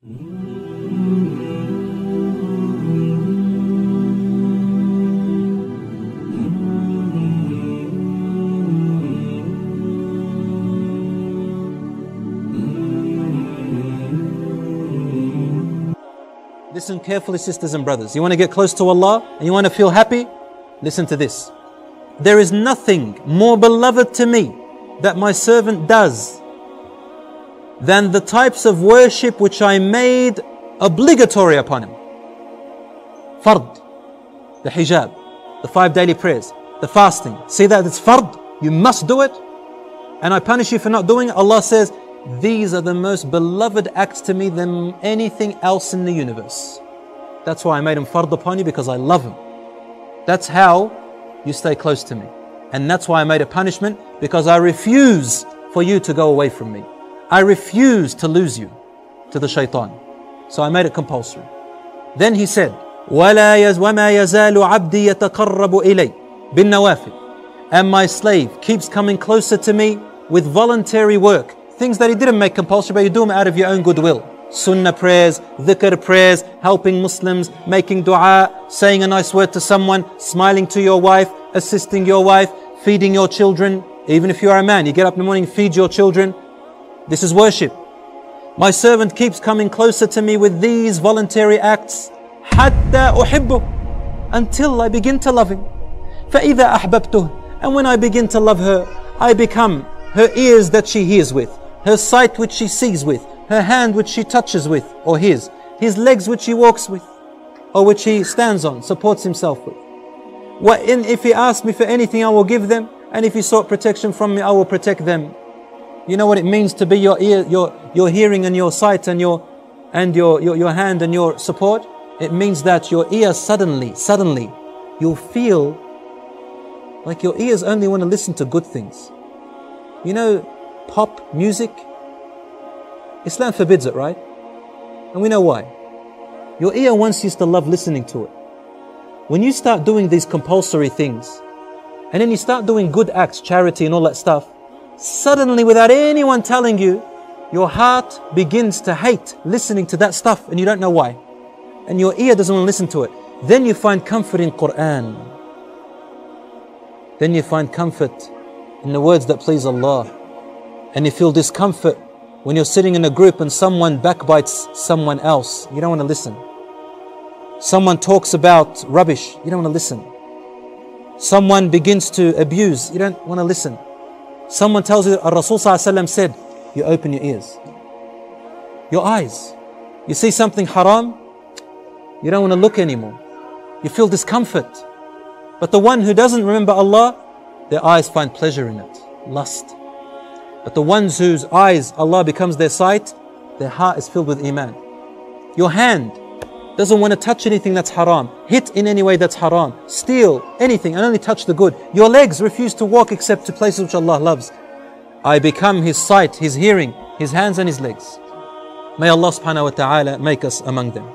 Listen carefully, sisters and brothers. You want to get close to Allah and you want to feel happy? Listen to this. There is nothing more beloved to me that my servant does than the types of worship which I made obligatory upon him. Fard, the hijab, the 5 daily prayers, the fasting. See that it's fard, you must do it. And I punish you for not doing it. Allah says, these are the most beloved acts to me than anything else in the universe. That's why I made him fard upon you, because I love him. That's how you stay close to me. And that's why I made a punishment, because I refuse for you to go away from me. I refuse to lose you to the shaitan. So I made it compulsory. Then he said, وَمَا يَزَالُ عَبْدِي يَتَقَرَّبُ إِلَيْ بِالنَّوَافِلِ. And my slave keeps coming closer to me with voluntary work. Things that he didn't make compulsory, but you do them out of your own goodwill. Sunnah prayers, dhikr prayers, helping Muslims, making dua, saying a nice word to someone, smiling to your wife, assisting your wife, feeding your children. Even if you are a man, you get up in the morning, feed your children. This is worship. My servant keeps coming closer to me with these voluntary acts, حَتَّى أُحِبُّهُ, until I begin to love him. فَإِذَا أَحْبَبْتُهُ, and when I begin to love her, I become her ears that she hears with, her sight which she sees with, her hand which she touches with, or his legs which he walks with, or which he stands on, supports himself with. If he asks me for anything, I will give them, and if he sought protection from me, I will protect them. You know what it means to be your ear, your hearing and your sight and your hand and your support? It means that your ear suddenly, you'll feel like your ears only want to listen to good things. You know, pop music, Islam forbids it, right? And we know why. Your ear once used to love listening to it. When you start doing these compulsory things, and then you start doing good acts, charity and all that stuff, suddenly without anyone telling you, your heart begins to hate listening to that stuff and you don't know why. And your ear doesn't want to listen to it. Then you find comfort in Quran. Then you find comfort in the words that please Allah. And you feel discomfort when you're sitting in a group and someone backbites someone else. You don't want to listen. Someone talks about rubbish. You don't want to listen. Someone begins to abuse. You don't want to listen. Someone tells you that Rasul ﷺ said, you open your ears, your eyes. You see something haram, you don't want to look anymore. You feel discomfort. But the one who doesn't remember Allah, their eyes find pleasure in it, lust. But the ones whose eyes Allah becomes their sight, their heart is filled with iman. Your hand doesn't want to touch anything that's haram, hit in any way that's haram, steal anything and only touch the good. Your legs refuse to walk except to places which Allah loves. I become his sight, his hearing, his hands and his legs. May Allah subhanahu wa ta'ala make us among them.